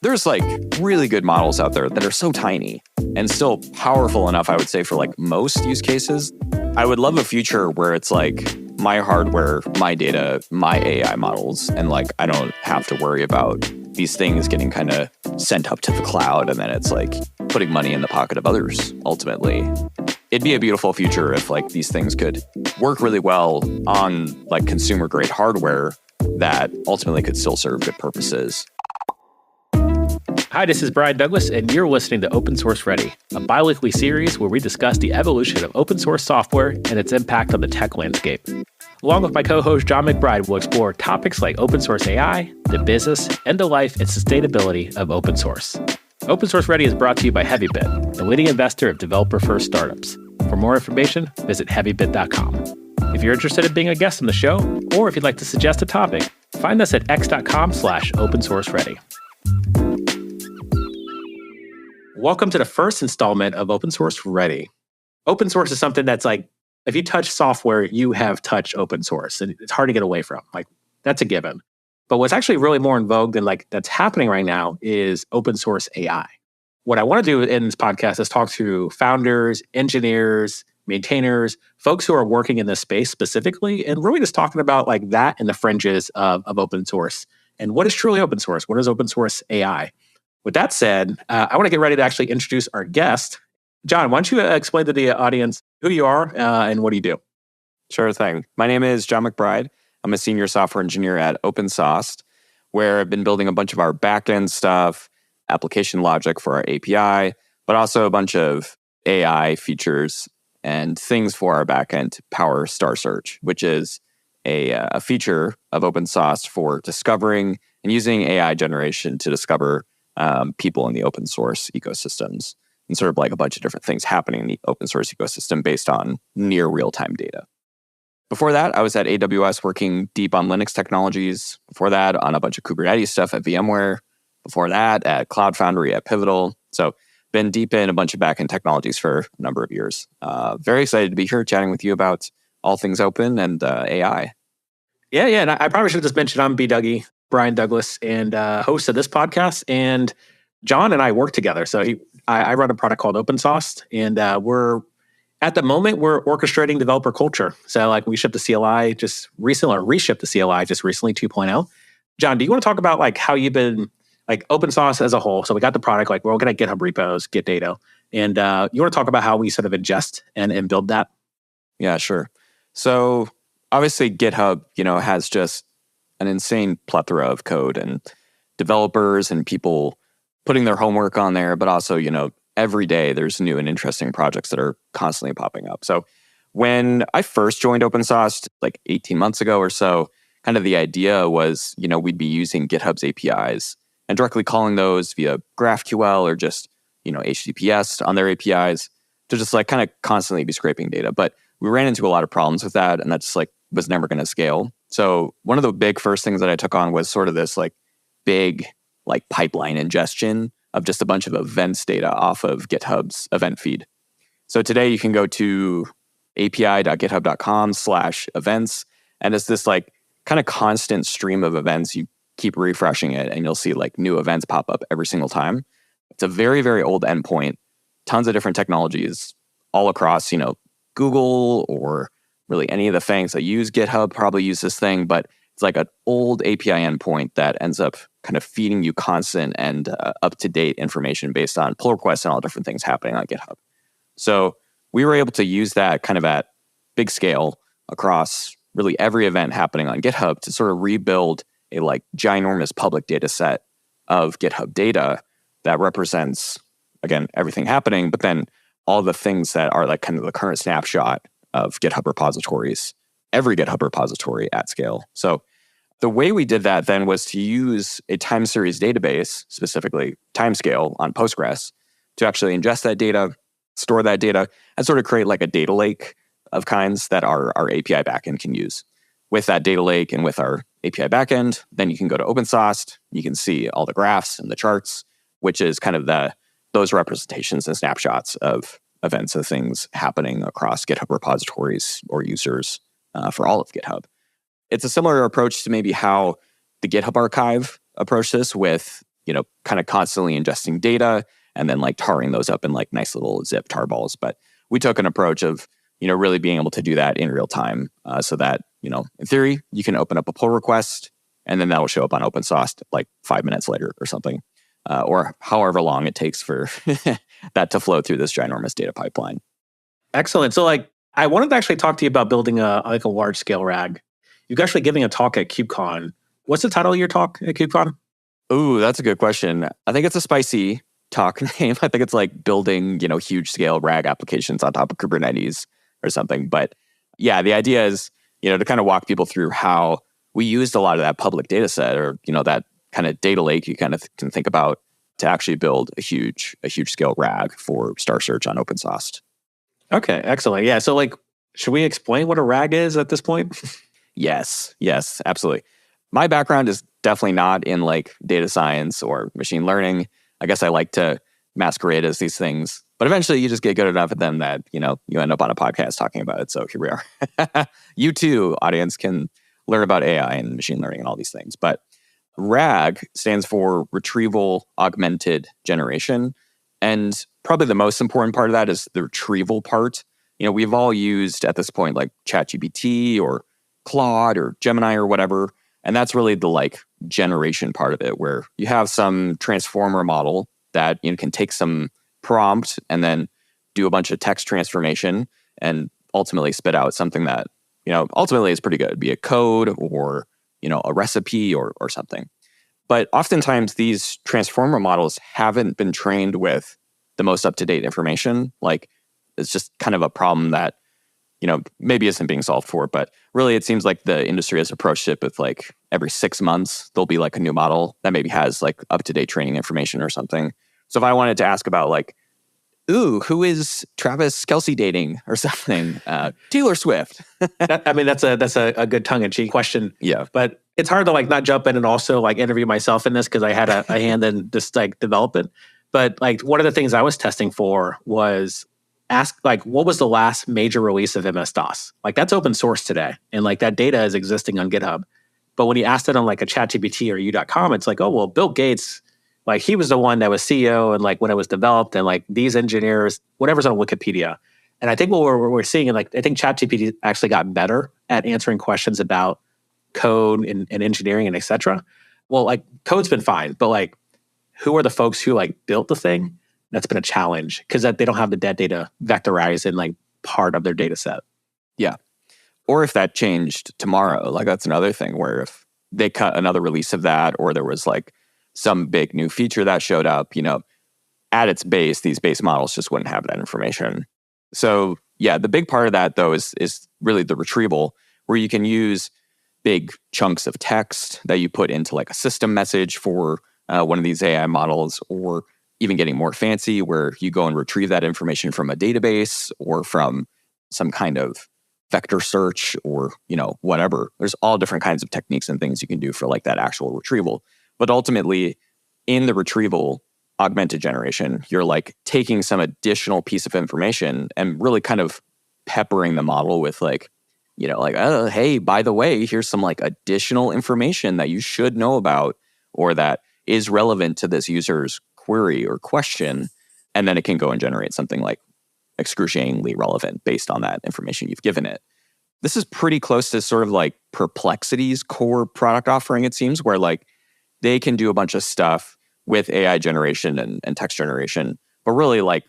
There's like really good models out there that are so tiny and still powerful enough, I would say, for like most use cases. I would love a future where it's like my hardware, my data, my AI models, and like I don't have to worry about these things getting kind of sent up to the cloud and then it's like putting money in the pocket of others ultimately. It'd be a beautiful future if like these things could work really well on like consumer grade hardware that ultimately could still serve good purposes. Hi, this is Brian Douglas, and you're listening to Open Source Ready, a bi-weekly series where we discuss the evolution of open source software and its impact on the tech landscape. Along with my co-host John McBride, we'll explore topics like open source AI, the business, and the life and sustainability of open source. Open Source Ready is brought to you by Heavybit, the leading investor of developer-first startups. For more information, visit heavybit.com. If you're interested in being a guest on the show, or if you'd like to suggest a topic, find us at x.com/opensourceready. Welcome to the first installment of Open Source Ready. Open source is something that's like, if you touch software, you have touched open source, and it's hard to get away from. Like, that's a given. But what's actually really more in vogue than like that's happening right now is open source AI. What I want to do in this podcast is talk to founders, engineers, maintainers, folks who are working in this space specifically, and really just talking about like that and the fringes of open source. And what is truly open source? What is open source AI? With that said, I want to get ready to actually introduce our guest. John, why don't you explain to the audience who you are and what do you do? Sure thing. My name is John McBride. I'm a senior software engineer at OpenSauce, where I've been building a bunch of our backend stuff, application logic for our API, but also a bunch of AI features and things for our backend to power Star Search, which is a feature of OpenSauce for discovering and using AI generation to discover people in the open source ecosystems and sort of like a bunch of different things happening in the open source ecosystem based on near real-time data. Before that, I was at AWS working deep on Linux technologies. Before that, on a bunch of Kubernetes stuff at VMware. Before that, at Cloud Foundry at Pivotal. So been deep in a bunch of backend technologies for a number of years. Very excited to be here chatting with you about all things open and AI. Yeah. And I probably should have just mentioned I'm B. Brian Douglas, and host of this podcast. And John and I work together. So I run a product called OpenSauce, and we're orchestrating developer culture. So like we shipped the CLI just recently, or reshipped the CLI just recently 2.0. John, do you want to talk about like how you've been like OpenSauce as a whole? So we got the product, like we're going to GitHub repos, get data. And you want to talk about how we sort of ingest and build that? Yeah, sure. So obviously GitHub, has just an insane plethora of code and developers and people putting their homework on there, but also, every day there's new and interesting projects that are constantly popping up. So when I first joined OpenSauce, like 18 months ago or so, kind of the idea was, we'd be using GitHub's APIs and directly calling those via GraphQL or just, HTTPS on their APIs to just like kind of constantly be scraping data. But we ran into a lot of problems with that, and that's like was never going to scale. So one of the big first things that I took on was sort of this like big like pipeline ingestion of just a bunch of events data off of GitHub's event feed. So today you can go to api.github.com/events, and it's this like kind of constant stream of events. You keep refreshing it and you'll see like new events pop up every single time. It's a very, very old endpoint, tons of different technologies all across, Google or really any of the things that use GitHub probably use this thing, but it's like an old API endpoint that ends up kind of feeding you constant and up-to-date information based on pull requests and all different things happening on GitHub. So we were able to use that kind of at big scale across really every event happening on GitHub to sort of rebuild a like ginormous public data set of GitHub data that represents, again, everything happening, but then all the things that are like kind of the current snapshot of GitHub repositories, every GitHub repository at scale. So the way we did that then was to use a time series database, specifically timescale on Postgres, to actually ingest that data, store that data, and sort of create like a data lake of kinds that our API backend can use. With that data lake and with our API backend, then you can go to OpenSauce, you can see all the graphs and the charts, which is kind of those representations and snapshots of events of things happening across GitHub repositories or users for all of GitHub. It's a similar approach to maybe how the GitHub archive approached this with kind of constantly ingesting data and then like tarring those up in like nice little zip tarballs. But we took an approach of, really being able to do that in real time so that, in theory, you can open up a pull request and then that'll show up on OpenSauce like 5 minutes later or something, or however long it takes for that to flow through this ginormous data pipeline. Excellent. So like, I wanted to actually talk to you about building a large scale RAG. You're actually giving a talk at KubeCon. What's the title of your talk at KubeCon? Ooh, that's a good question. I think it's a spicy talk name. I think it's like building, huge scale RAG applications on top of Kubernetes or something. But yeah, the idea is, to kind of walk people through how we used a lot of that public data set or, that kind of data lake you kind of can think about to actually build a huge scale RAG for Star Search on OpenSauce. Okay, excellent. Yeah, so like, should we explain what a RAG is at this point? Yes, absolutely. My background is definitely not in like data science or machine learning. I guess I like to masquerade as these things, but eventually you just get good enough at them that, you end up on a podcast talking about it. So here we are. You too, audience, can learn about AI and machine learning and all these things. But RAG stands for Retrieval Augmented Generation. And probably the most important part of that is the retrieval part. We've all used at this point like ChatGPT or Claude or Gemini or whatever. And that's really the like generation part of it, where you have some transformer model that can take some prompt and then do a bunch of text transformation and ultimately spit out something that, ultimately is pretty good, be it code or, a recipe or something. But oftentimes these transformer models haven't been trained with the most up-to-date information. Like it's just kind of a problem that, maybe isn't being solved for, but really it seems like the industry has approached it with like every 6 months, there'll be like a new model that maybe has like up-to-date training information or something. So if I wanted to ask about like, who is Travis Kelce dating or something? Taylor Swift. That's a good tongue-in-cheek question. Yeah. But it's hard to like not jump in and also like interview myself in this because I had a hand in this like development. But like one of the things I was testing for was ask like, what was the last major release of MS-DOS? Like that's open source today. And like that data is existing on GitHub. But when you asked it on like a ChatGPT or U.com, it's like, oh, well, Bill Gates, like he was the one that was CEO and like when it was developed and like these engineers, whatever's on Wikipedia. And I think what we're seeing, and like I think ChatGPT actually got better at answering questions about code and engineering and et cetera. Well, like code's been fine, but like who are the folks who like built the thing? That's been a challenge because they don't have the dead data vectorized in like part of their data set. Yeah. Or if that changed tomorrow, like that's another thing where if they cut another release of that or there was like some big new feature that showed up, at its base, these base models just wouldn't have that information. So yeah, the big part of that though is really the retrieval, where you can use big chunks of text that you put into like a system message for one of these AI models, or even getting more fancy where you go and retrieve that information from a database or from some kind of vector search or, whatever. There's all different kinds of techniques and things you can do for like that actual retrieval. But ultimately, in the retrieval augmented generation, you're like taking some additional piece of information and really kind of peppering the model with like, oh, hey, by the way, here's some like additional information that you should know about or that is relevant to this user's query or question. And then it can go and generate something like excruciatingly relevant based on that information you've given it. This is pretty close to sort of like Perplexity's core product offering, it seems, where like they can do a bunch of stuff with AI generation and text generation, but really like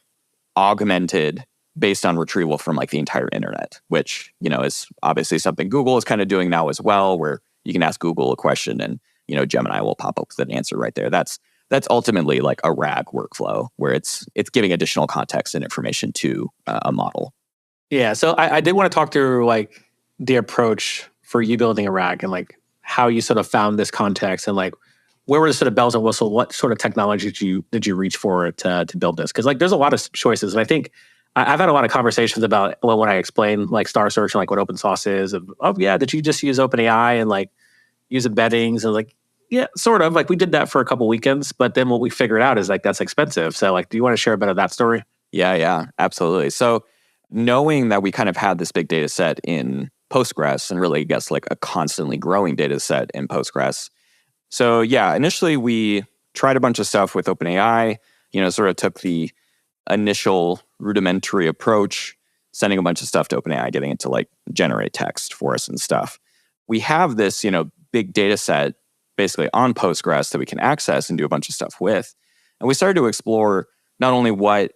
augmented based on retrieval from like the entire internet, which, is obviously something Google is kind of doing now as well, where you can ask Google a question and, Gemini will pop up with an answer right there. That's ultimately like a RAG workflow where it's giving additional context and information to a model. Yeah, so I did want to talk through like the approach for you building a RAG and like how you sort of found this context and like where were the sort of bells and whistles? What sort of technology did you reach for to build this? Because like there's a lot of choices, and I think I've had a lot of conversations about when I explain like Star Search and like what open source is. Did you just use OpenAI and like use embeddings and like yeah, sort of like we did that for a couple weekends, but then what we figured out is like that's expensive. So like, do you want to share a bit of that story? Yeah, absolutely. So knowing that we kind of had this big data set in Postgres and really, I guess, like a constantly growing data set in Postgres. So yeah, initially we tried a bunch of stuff with OpenAI, sort of took the initial rudimentary approach, sending a bunch of stuff to OpenAI, getting it to like generate text for us and stuff. We have this, big data set basically on Postgres that we can access and do a bunch of stuff with. And we started to explore not only what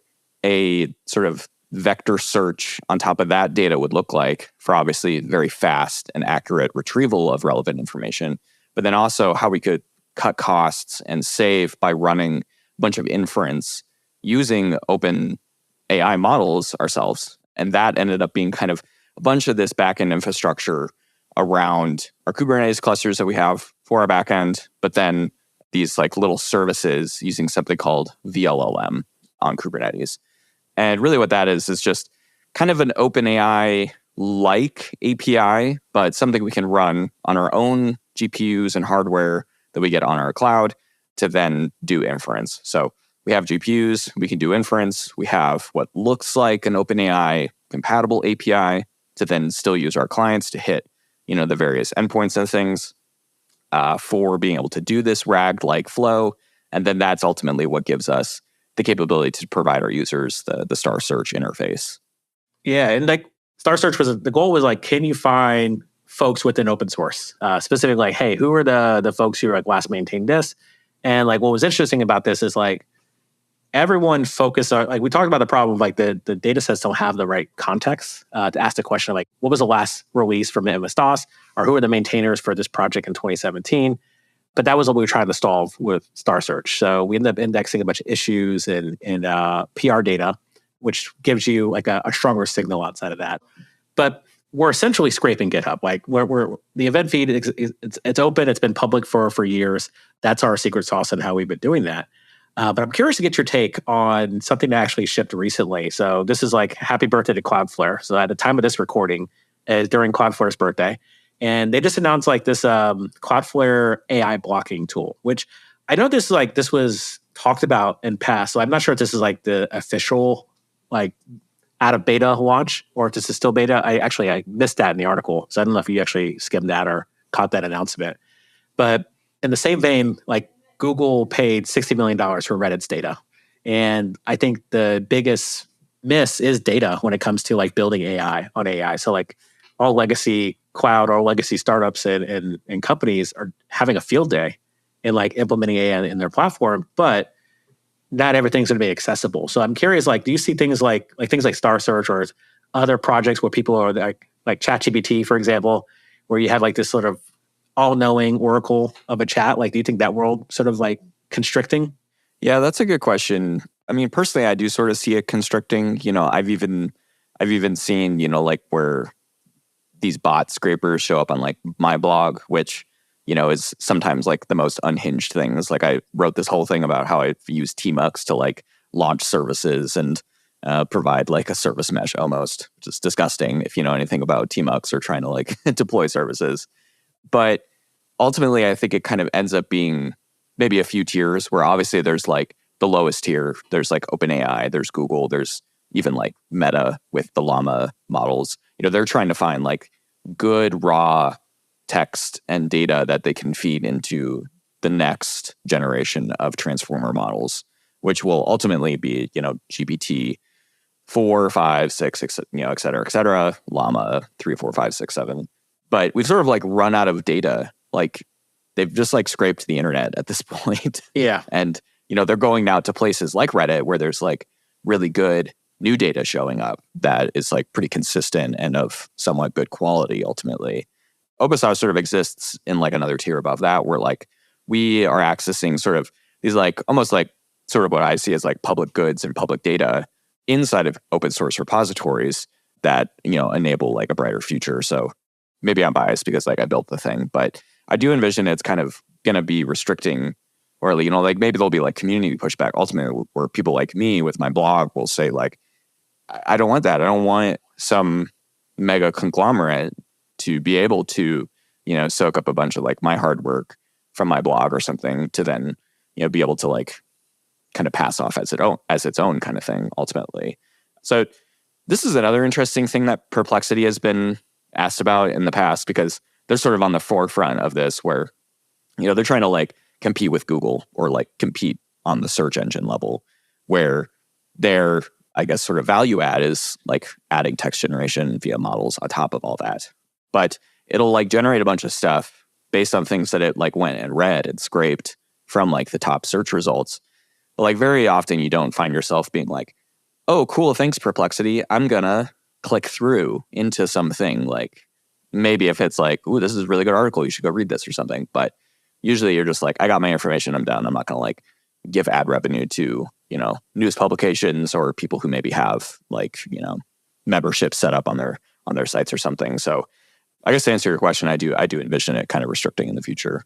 a sort of vector search on top of that data would look like for obviously very fast and accurate retrieval of relevant information, but then also how we could cut costs and save by running a bunch of inference using open AI models ourselves. And that ended up being kind of a bunch of this backend infrastructure around our Kubernetes clusters that we have for our backend, but then these like little services using something called VLLM on Kubernetes. And really what that is just kind of an OpenAI-like API, but something we can run on our own GPUs and hardware that we get on our cloud to then do inference. So we have GPUs, we can do inference. We have what looks like an OpenAI compatible API to then still use our clients to hit, the various endpoints and things for being able to do this RAG-like flow. And then that's ultimately what gives us the capability to provide our users the Star Search interface. Yeah, and like Star Search the goal was like, can you find folks within open source? Specifically like, hey, who are the folks who are like last maintained this? And like what was interesting about this is like everyone focused on, like we talked about the problem of like the data sets don't have the right context to ask the question of like, what was the last release from MS-DOS, or who are the maintainers for this project in 2017? But that was what we were trying to solve with Star Search. So we ended up indexing a bunch of issues and PR data, which gives you like a stronger signal outside of that. But we're essentially scraping GitHub. Like we're the event feed, it's open. It's been public for years. That's our secret sauce and how we've been doing that. But I'm curious to get your take on something that actually shipped recently. So this is like happy birthday to Cloudflare. So at the time of this recording is during Cloudflare's birthday. And they just announced like this Cloudflare AI blocking tool, which I know this was talked about in past. So I'm not sure if this is like the official like out of beta launch or if this is still beta. I missed that in the article. So I don't know if you actually skimmed that or caught that announcement. But in the same vein, like Google paid $60 million for Reddit's data. And I think the biggest miss is data when it comes to like building AI on AI. So like all legacy cloud or legacy startups and companies are having a field day in like implementing AI in their platform, but not everything's going to be accessible. So I'm curious, like, do you see things like things like Star Search or other projects where people are like ChatGPT, for example, where you have like this sort of all-knowing oracle of a chat? Like, do you think that world sort of like constricting? Yeah, that's a good question. I mean, personally, I do sort of see it constricting. I've even seen, like where these bot scrapers show up on like my blog, which, is sometimes like the most unhinged things. Like I wrote this whole thing about how I've used Tmux to like launch services and provide like a service mesh almost, which is disgusting if you know anything about Tmux or trying to like deploy services. But ultimately, I think it kind of ends up being maybe a few tiers where obviously there's like the lowest tier. There's like OpenAI, there's Google, there's even like Meta with the Llama models. They're trying to find like good raw text and data that they can feed into the next generation of transformer models, which will ultimately be, GPT 4, 5, 6, et cetera, Llama 3, 4, 5, 6, 7. But we've sort of like run out of data. Like they've just like scraped the internet at this point. Yeah. And, they're going now to places like Reddit where there's like really good new data showing up that is like pretty consistent and of somewhat good quality ultimately. OpenStash sort of exists in like another tier above that where like we are accessing sort of these like almost like sort of what I see as like public goods and public data inside of open source repositories that, enable like a brighter future. So maybe I'm biased because like I built the thing, but I do envision it's kind of going to be restricting, or like maybe there'll be like community pushback ultimately where people like me with my blog will say like, I don't want that. I don't want some mega conglomerate to be able to, soak up a bunch of like my hard work from my blog or something to then, be able to like kind of pass off as its own kind of thing ultimately. So this is another interesting thing that Perplexity has been asked about in the past because they're sort of on the forefront of this where, they're trying to like compete with Google or like compete on the search engine level, where their, I guess, sort of value add is like adding text generation via models on top of all that. But it'll like generate a bunch of stuff based on things that it like went and read and scraped from like the top search results. But like very often you don't find yourself being like, oh, cool, thanks, Perplexity. I'm gonna click through into something. Like maybe if it's like, ooh, this is a really good article, you should go read this or something. But usually you're just like, I got my information, I'm done. I'm not gonna like give ad revenue to, you know, news publications or people who maybe have like, you know, membership set up on their sites or something. So I guess to answer your question, I do envision it kind of restricting in the future.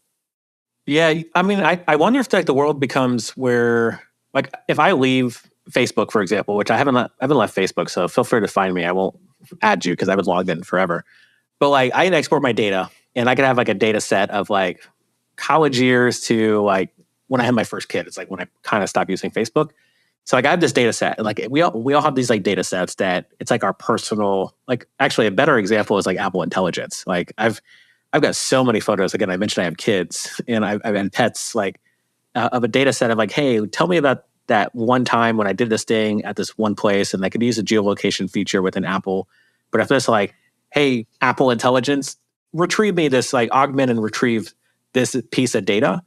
Yeah, I mean, I wonder if like the world becomes where, like, if I leave Facebook, for example, which I haven't left Facebook, so feel free to find me. I won't add you because I would log in forever. But like, I can export my data, and I could have like a data set of like college years to like when I had my first kid. It's like when I kind of stopped using Facebook. So like I have this data set, and like we all have these like data sets that it's like our personal. Like actually, a better example is like Apple Intelligence. Like I've got so many photos. Again, I mentioned I have kids and I've had pets. Like of a data set of like, hey, tell me about that one time when I did this thing at this one place, and I could use a geolocation feature within Apple. But if it's like, hey, Apple Intelligence, retrieve me this, like augment and retrieve this piece of data.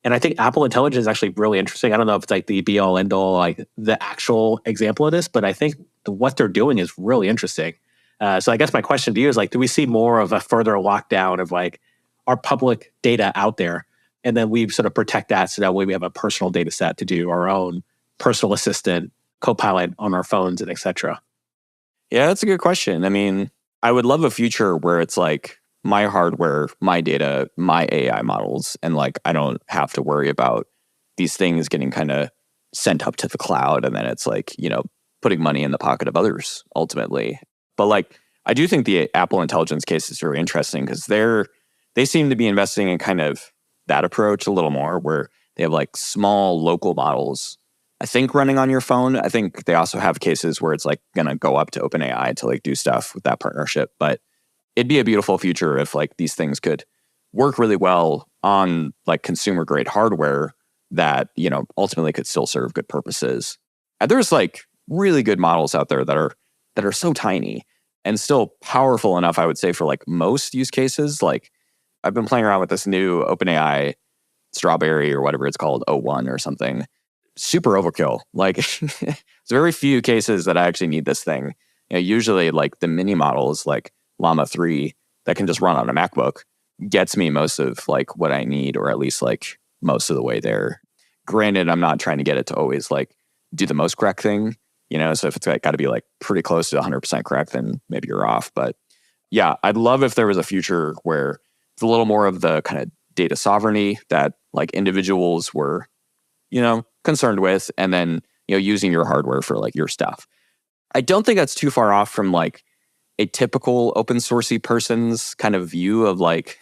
And I think Apple Intelligence is actually really interesting. I don't know if it's like the be all end all, like the actual example of this, but I think what they're doing is really interesting. So I guess my question to you is like, do we see more of a further lockdown of like our public data out there? And then we sort of protect that so that way we have a personal data set to do our own personal assistant, Copilot on our phones and et cetera. Yeah, that's a good question. I mean, I would love a future where it's like my hardware, my data, my AI models, and like I don't have to worry about these things getting kind of sent up to the cloud and then it's like, you know, putting money in the pocket of others ultimately. But like I do think the Apple Intelligence case is very interesting because they seem to be investing in kind of that approach a little more, where they have like small local models, I think, running on your phone. I think they also have cases where it's like going to go up to OpenAI to like do stuff with that partnership. But it'd be a beautiful future if like these things could work really well on like consumer grade hardware that, you know, ultimately could still serve good purposes. And there's like really good models out there that are so tiny and still powerful enough, I would say, for like most use cases. Like I've been playing around with this new OpenAI Strawberry or whatever it's called, O1 or something. Super overkill. Like there's very few cases that I actually need this thing. You know, usually like the mini models like Llama 3 that can just run on a MacBook gets me most of like what I need, or at least like most of the way there. Granted, I'm not trying to get it to always like do the most correct thing, you know, so if it's like, got to be like pretty close to 100% correct, then maybe you're off. But yeah, I'd love if there was a future where it's a little more of the kind of data sovereignty that like individuals were, you know, concerned with, and then, you know, using your hardware for like your stuff. I don't think that's too far off from like a typical open sourcey person's kind of view of like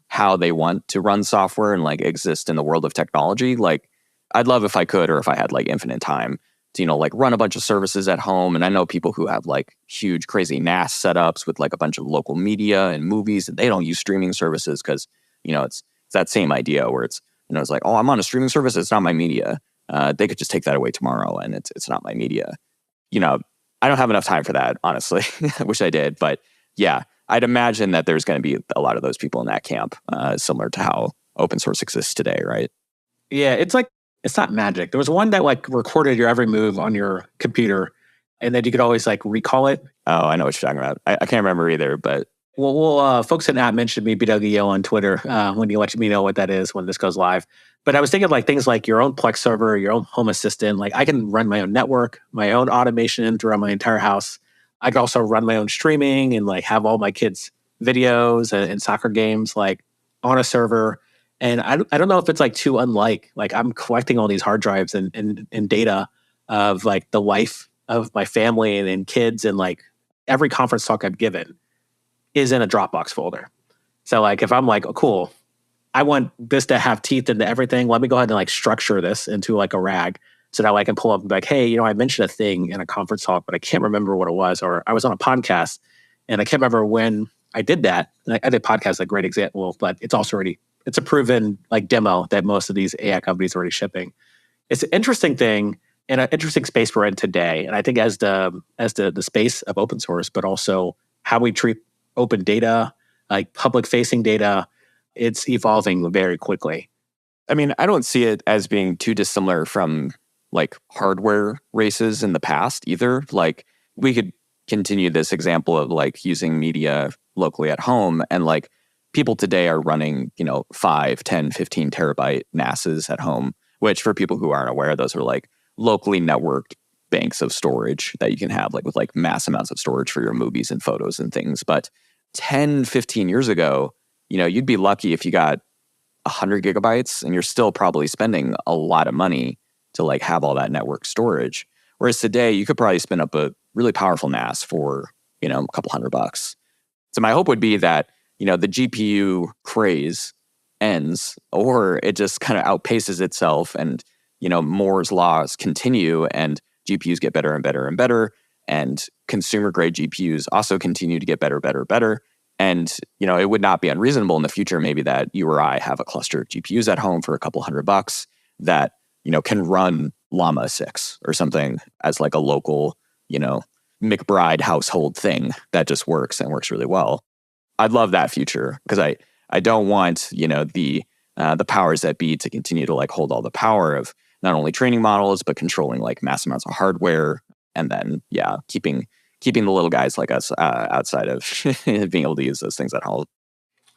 how they want to run software and like exist in the world of technology. Like I'd love if I could, or if I had like infinite time to, you know, like run a bunch of services at home. And I know people who have like huge, crazy NAS setups with like a bunch of local media and movies, and they don't use streaming services because, you know, it's that same idea where it's, you know, it's like, oh, I'm on a streaming service, it's not my media. They could just take that away tomorrow and it's not my media. You know, I don't have enough time for that, honestly. I wish I did. But yeah, I'd imagine that there's going to be a lot of those people in that camp, similar to how open source exists today, right? Yeah, it's like, it's not magic. There was one that like recorded your every move on your computer, and then you could always like recall it. Oh, I know what you're talking about. I can't remember either, but Well, folks in app mentioned me, BWO on Twitter, when you let me know what that is when this goes live. But I was thinking like things like your own Plex server, your own home assistant. Like I can run my own network, my own automation throughout my entire house. I could also run my own streaming and like have all my kids' videos and soccer games like on a server. And I don't know if it's like too unlike, like I'm collecting all these hard drives and data of like the life of my family and kids, and like every conference talk I've given is in a Dropbox folder. So like if I'm like, oh, cool, I want this to have teeth into everything, let me go ahead and like structure this into like a RAG so that I can pull up and be like, hey, you know, I mentioned a thing in a conference talk, but I can't remember what it was. Or I was on a podcast and I can't remember when I did that. I did podcast, a great example, but it's also already it's a proven like demo that most of these AI companies are already shipping. It's an interesting thing and an interesting space we're in today. And I think as the space of open source, but also how we treat open data, like public facing data, it's evolving very quickly. I mean, I don't see it as being too dissimilar from like hardware races in the past either. Like we could continue this example of like using media locally at home, and like people today are running, 5, 10, 15 terabyte NASs at home, which for people who aren't aware, those are like locally networked banks of storage that you can have like with like mass amounts of storage for your movies and photos and things. But 10, 15 years ago, you'd be lucky if you got 100 gigabytes, and you're still probably spending a lot of money to like have all that network storage. Whereas today, you could probably spin up a really powerful NAS for, a couple $100. So my hope would be that, the GPU craze ends, or it just kind of outpaces itself, and, Moore's laws continue, and GPUs get better and better and better, and consumer grade GPUs also continue to get better, better, better. And, it would not be unreasonable in the future, maybe that you or I have a cluster of GPUs at home for a couple $100 that, can run Llama 6 or something as like a local, McBride household thing that just works and works really well. I'd love that future, because I don't want, the powers that be to continue to like hold all the power of not only training models, but controlling like mass amounts of hardware, and then, keeping the little guys like us outside of being able to use those things at home.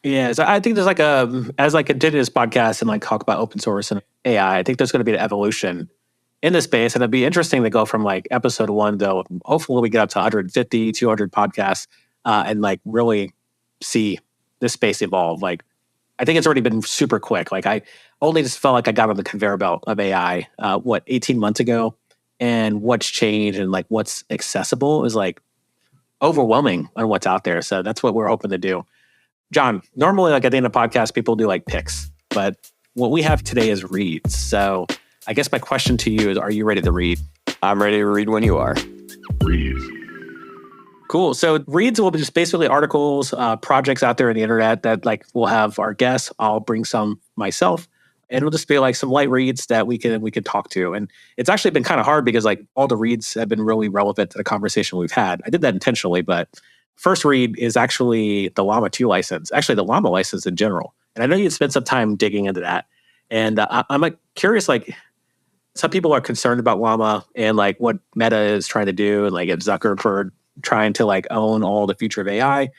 Yeah, so I think there's like as I continue this podcast and like talk about open source and AI, I think there's going to be an evolution in the space, and it'd be interesting to go from like episode 1 to hopefully we get up to 150, 200 podcasts and like really see this space evolve. Like, I think it's already been super quick. Like, I only just felt like I got on the conveyor belt of AI, 18 months ago, and what's changed and like what's accessible is like overwhelming on what's out there. So that's what we're hoping to do. John, normally like at the end of podcast, people do like picks, but what we have today is reads. So I guess my question to you is, are you ready to read? I'm ready to read when you are. Read. Cool. So reads will be just basically articles, projects out there on the internet that like we'll have our guests. I'll bring some myself, and it'll just be like some light reads that we can talk to. And it's actually been kind of hard because like all the reads have been really relevant to the conversation we've had. I did that intentionally, but first read is actually the Llama 2 license, actually the Llama license in general. And I know you'd spent some time digging into that. And I'm like curious, like some people are concerned about Llama and like what Meta is trying to do, and like if Zuckerberg trying to like own all the future of AI.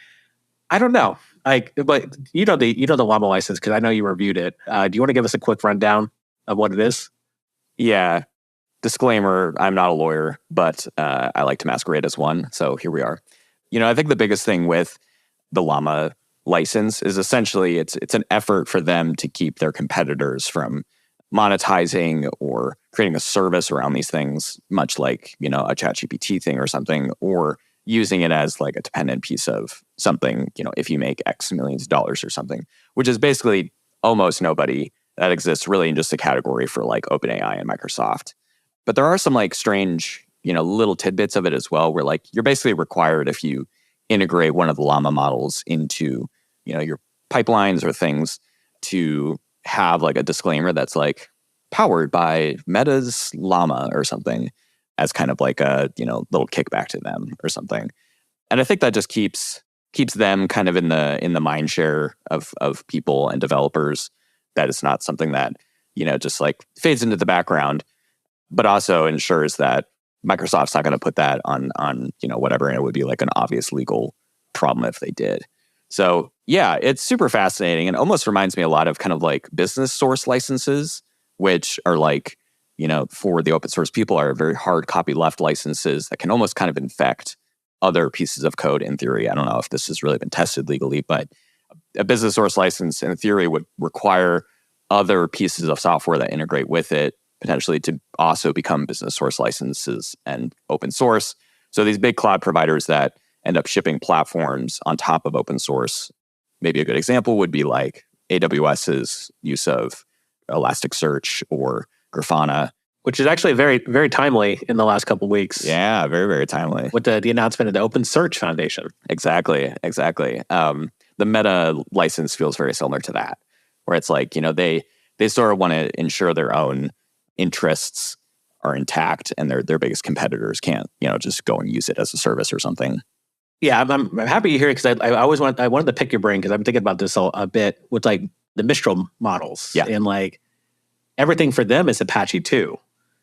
I don't know. Like, but you know the Llama license because I know you reviewed it. Do you want to give us a quick rundown of what it is? Yeah. Disclaimer, I'm not a lawyer, but I like to masquerade as one. So here we are. I think the biggest thing with the Llama license is essentially it's an effort for them to keep their competitors from monetizing or creating a service around these things, much like, a ChatGPT thing or something, or using it as like a dependent piece of something, if you make X millions of dollars or something, which is basically almost nobody that exists really in just a category for like OpenAI and Microsoft. But there are some like strange, little tidbits of it as well, where like you're basically required, if you integrate one of the Llama models into, your pipelines or things, to have like a disclaimer that's like powered by Meta's Llama or something, as kind of like a, little kickback to them or something. And I think that just keeps them kind of in the mind share of people and developers, that it's not something that, just like fades into the background, but also ensures that Microsoft's not going to put that on whatever, and it would be like an obvious legal problem if they did. So yeah, it's super fascinating, and almost reminds me a lot of kind of like business source licenses, which are like, for the open source people, are very hard copyleft licenses that can almost kind of infect other pieces of code in theory. I don't know if this has really been tested legally, but a business source license in theory would require other pieces of software that integrate with it potentially to also become business source licenses and open source. So these big cloud providers that end up shipping platforms on top of open source, maybe a good example would be like AWS's use of Elasticsearch or Grafana. Which is actually very, very timely in the last couple of weeks. Yeah, very, very timely. With the announcement of the Open Search Foundation. Exactly. The Meta license feels very similar to that. where it's like, they sort of want to ensure their own interests are intact and their biggest competitors can't, just go and use it as a service or something. Yeah, I'm happy to hear it because I wanted to pick your brain because I'm thinking about this a bit with like the Mistral models. Yeah. And like everything for them is Apache 2.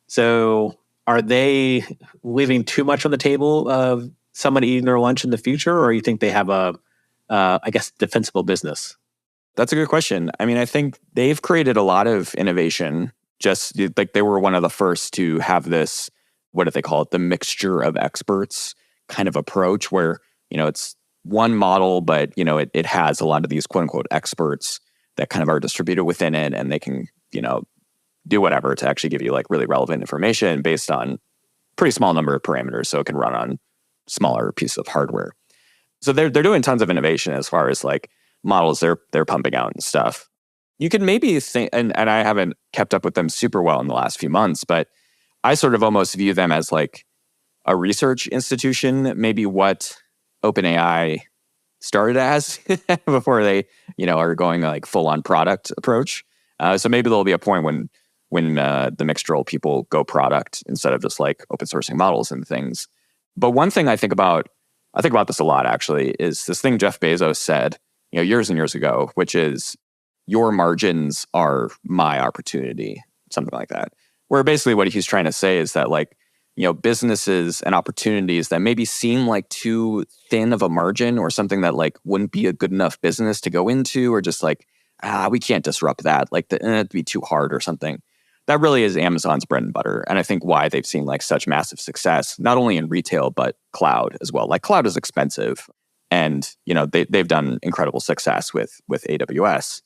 So are they leaving too much on the table of someone eating their lunch in the future, or you think they have I guess, defensible business? That's a good question. I mean, I think they've created a lot of innovation. Just like they were one of the first to have this, what do they call it? The mixture of experts kind of approach where, it's one model, but, it has a lot of these quote unquote experts that kind of are distributed within it, and they can, do whatever to actually give you like really relevant information based on pretty small number of parameters. So it can run on smaller pieces of hardware. So they're doing tons of innovation as far as like models they're pumping out and stuff. You could maybe think, and I haven't kept up with them super well in the last few months, but I sort of almost view them as like a research institution, maybe what OpenAI started as before they, are going like full on product approach. So maybe there'll be a point when the Mixtral people go product instead of just like open sourcing models and things. But one thing I think about this a lot actually, is this thing Jeff Bezos said, years and years ago, which is your margins are my opportunity, something like that. Where basically what he's trying to say is that like, businesses and opportunities that maybe seem like too thin of a margin or something that like wouldn't be a good enough business to go into, or just like, we can't disrupt that, like it'd be too hard or something. That really is Amazon's bread and butter. And I think why they've seen like such massive success, not only in retail, but cloud as well. Like cloud is expensive, and, they've done incredible success with AWS.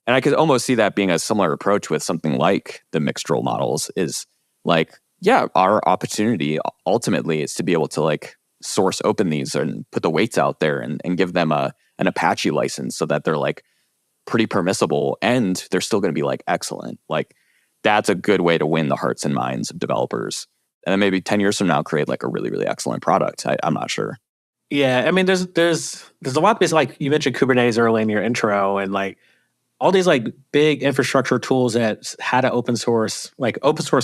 And I could almost see that being a similar approach with something like the Mixtral models is like, yeah, our opportunity ultimately is to be able to like source open these and put the weights out there and give them an Apache license so that they're like pretty permissible and they're still going to be like excellent. Like that's a good way to win the hearts and minds of developers. And then maybe 10 years from now, create like a really, really excellent product. I'm not sure. Yeah, I mean, there's a lot of like you mentioned Kubernetes early in your intro, and like all these like big infrastructure tools that had to open source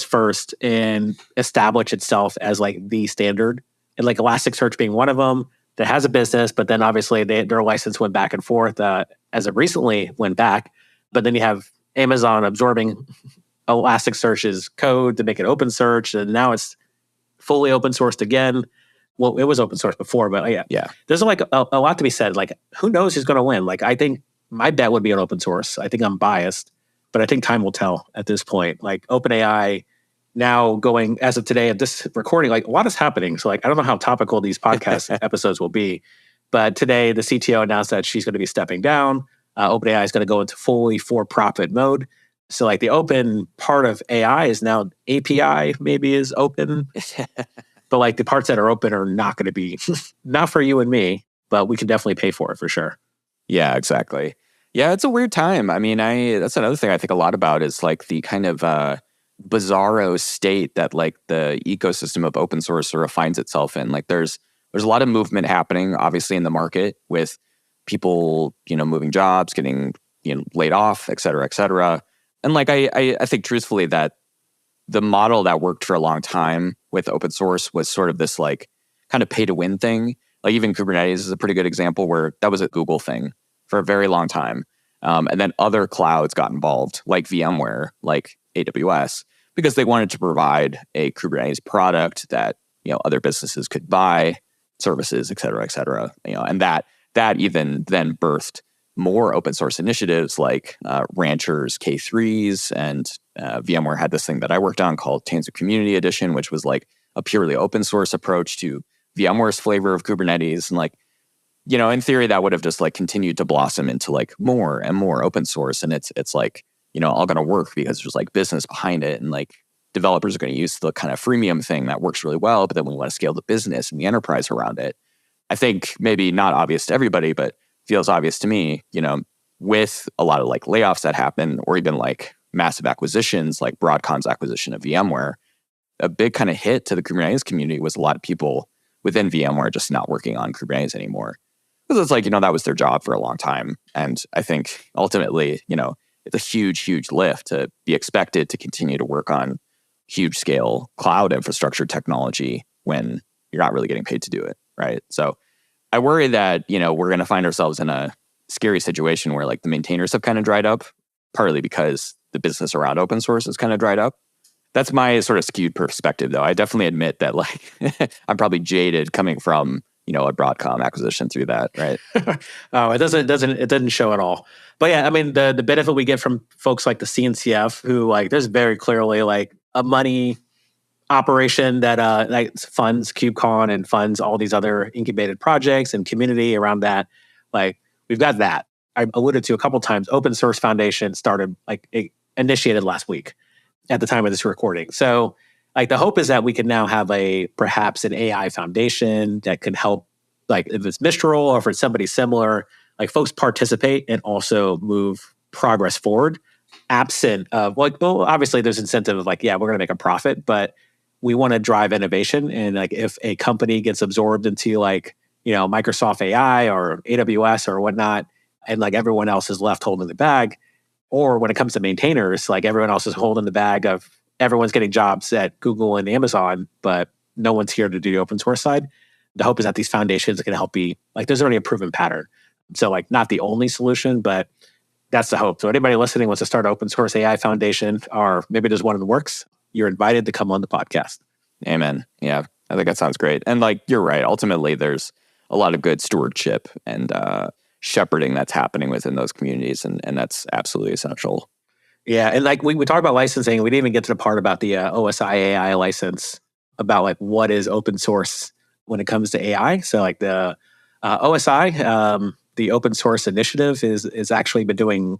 first and establish itself as like the standard. And like Elasticsearch being one of them that has a business, but then obviously their license went back and forth as it recently went back. But then you have Amazon absorbing Elasticsearch's code to make it open source, and now it's fully open sourced again. Well, it was open source before, but yeah. There's like a lot to be said. Like, who knows who's going to win? Like, I think my bet would be on open source. I think I'm biased, but I think time will tell at this point. Like OpenAI now going, as of today of this recording, like a lot is happening. So like, I don't know how topical these podcast episodes will be, but today the CTO announced that she's going to be stepping down. OpenAI is going to go into fully for-profit mode. So like the open part of AI is now API maybe is open, but like the parts that are open are not going to be, not for you and me, but we can definitely pay for it for sure. Yeah, exactly. Yeah, it's a weird time. I mean, that's another thing I think a lot about is like the kind of bizarro state that like the ecosystem of open source sort of finds itself in. Like there's a lot of movement happening, obviously, in the market with people, moving jobs, getting, laid off, et cetera, et cetera. And like I think truthfully that the model that worked for a long time with open source was sort of this like kind of pay to win thing. Like even Kubernetes is a pretty good example where that was a Google thing for a very long time. And then other clouds got involved, like VMware, like AWS, because they wanted to provide a Kubernetes product that, other businesses could buy, services, et cetera, et cetera. And that even then birthed more open source initiatives like Rancher's K3s, and VMware had this thing that I worked on called Tanzu Community Edition, which was like a purely open source approach to VMware's flavor of Kubernetes. And like, in theory, that would have just like continued to blossom into like more and more open source. And it's like, all going to work because there's like business behind it. And like developers are going to use the kind of freemium thing that works really well, but then we want to scale the business and the enterprise around it. I think maybe not obvious to everybody, but feels obvious to me, with a lot of like layoffs that happen, or even like massive acquisitions, like Broadcom's acquisition of VMware. A big kind of hit to the Kubernetes community was a lot of people within VMware just not working on Kubernetes anymore. Because it's like, that was their job for a long time. And I think ultimately, it's a huge, huge lift to be expected to continue to work on huge scale cloud infrastructure technology when you're not really getting paid to do it, right? So I worry that, we're going to find ourselves in a scary situation where like the maintainers have kind of dried up, partly because the business around open source has kind of dried up. That's my sort of skewed perspective, though. I definitely admit that like I'm probably jaded coming from, a Broadcom acquisition through that, right? Oh, it doesn't show at all. But yeah, I mean, the benefit we get from folks like the CNCF, who like there's very clearly like a money operation that like funds KubeCon and funds all these other incubated projects and community around that. Like we've got that. I alluded to a couple times. Open Source Foundation started initiated last week at the time of this recording. So like the hope is that we can now have perhaps an AI foundation that can help, like if it's Mistral or if it's somebody similar, like folks participate and also move progress forward. Absent of obviously there's incentive of like, yeah, we're going to make a profit, but we want to drive innovation. And like if a company gets absorbed into like, Microsoft AI or AWS or whatnot, and like everyone else is left holding the bag, or when it comes to maintainers, like everyone else is holding the bag of everyone's getting jobs at Google and Amazon, but no one's here to do the open source side. The hope is that these foundations are going to help be like, there's already a proven pattern. So like not the only solution, but that's the hope. So anybody listening wants to start an open source AI foundation, or maybe there's one in the works, you're invited to come on the podcast. Amen. Yeah, I think that sounds great. And like, you're right. Ultimately, there's a lot of good stewardship and shepherding that's happening within those communities. And that's absolutely essential. Yeah. And like we talked about licensing. We didn't even get to the part about the OSI AI license, about like what is open source when it comes to AI. So like the OSI, the open source initiative is actually been doing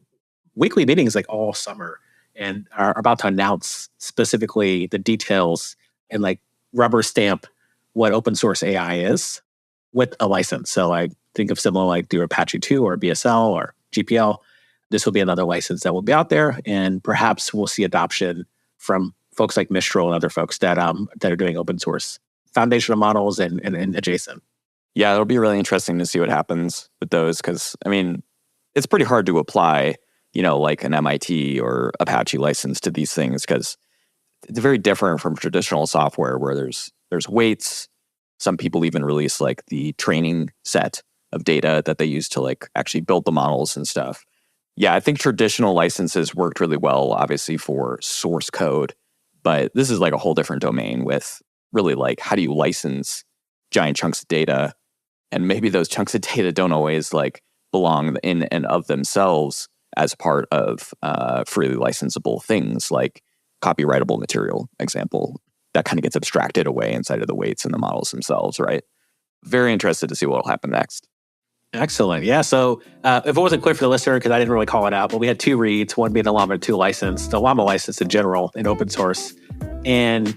weekly meetings like all summer and are about to announce specifically the details and like rubber stamp what open source AI is with a license. So like think of similar like do Apache 2 or BSL or GPL. This will be another license that will be out there, and perhaps we'll see adoption from folks like Mistral and other folks that are doing open source foundational models and adjacent. Yeah, it'll be really interesting to see what happens with those, because I mean, it's pretty hard to apply, like an MIT or Apache license to these things, because it's very different from traditional software where there's weights. Some people even release like the training set of data that they use to like actually build the models and stuff. Yeah, I think traditional licenses worked really well, obviously, for source code, but this is like a whole different domain with really like, how do you license giant chunks of data? And maybe those chunks of data don't always like belong in and of themselves as part of freely licensable things like copyrightable material, example. That kind of gets abstracted away inside of the weights and the models themselves, right? Very interested to see what will happen next. Excellent. Yeah. So if it wasn't clear for the listener, because I didn't really call it out, but we had two reads, one being the Llama 2 license, the Llama license in general in open source, and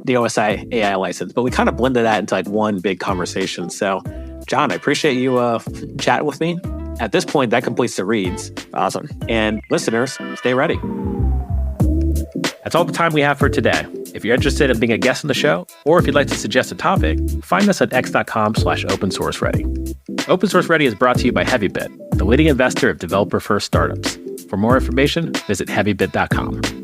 the OSI AI license. But we kind of blended that into like one big conversation. So John, I appreciate you chatting with me. At this point, that completes the reads. Awesome. And listeners, stay ready. That's all the time we have for today. If you're interested in being a guest on the show, or if you'd like to suggest a topic, find us at x.com/opensourceready. Open Source Ready is brought to you by Heavybit, the leading investor of developer-first startups. For more information, visit heavybit.com.